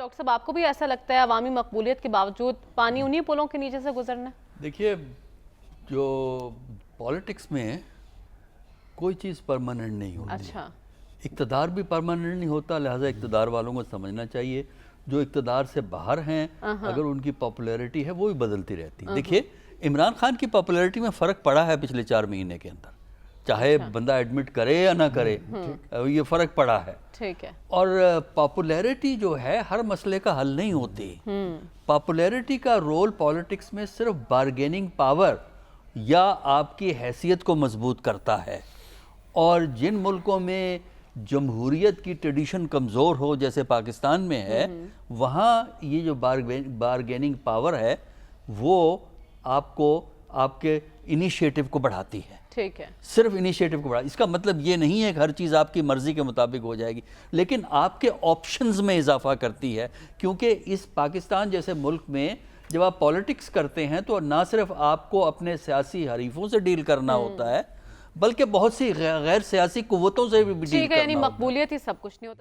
Doctor صاحب آپ کو بھی ایسا لگتا ہے عوامی مقبولیت کے باوجود پانی انہی پلوں کے نیچے سے گزرنا ہے؟ دیکھیے جو پالیٹکس میں کوئی چیز پرماننٹ نہیں ہوتی. اچھا اقتدار بھی پرماننٹ نہیں ہوتا، لہٰذا اقتدار والوں کو سمجھنا چاہیے جو اقتدار سے باہر ہیں اگر ان کی پاپولیرٹی ہے وہ بھی بدلتی رہتی. دیکھیے عمران خان کی پاپولیرٹی میں فرق پڑا ہے پچھلے 4 مہینے کے اندر، چاہے بندہ ایڈمٹ کرے یا نہ کرے یہ فرق پڑا ہے. ٹھیک ہے. اور پاپولیرٹی جو ہے ہر مسئلے کا حل نہیں ہوتی. پاپولیرٹی کا رول پالیٹکس میں صرف بارگیننگ پاور یا آپ کی حیثیت کو مضبوط کرتا ہے. اور جن ملکوں میں جمہوریت کی ٹریڈیشن کمزور ہو جیسے پاکستان میں ہے، وہاں یہ جو بارگیننگ پاور ہے وہ آپ کو آپ کے انیشیٹو کو بڑھاتی ہے. ٹھیک ہے. صرف انیشیٹو کو بڑھاتی. اس کا مطلب یہ نہیں ہے کہ ہر چیز آپ کی مرضی کے مطابق ہو جائے گی، لیکن آپ کے آپشنز میں اضافہ کرتی ہے. کیونکہ اس پاکستان جیسے ملک میں جب آپ پالیٹکس کرتے ہیں تو نہ صرف آپ کو اپنے سیاسی حریفوں سے ڈیل کرنا ہوتا ہے بلکہ بہت سی غیر سیاسی قوتوں سے بھی ڈیل کرنا ہوتا ہے. ٹھیک ہے، یعنی مقبولیت ہی سب کچھ نہیں ہوتا.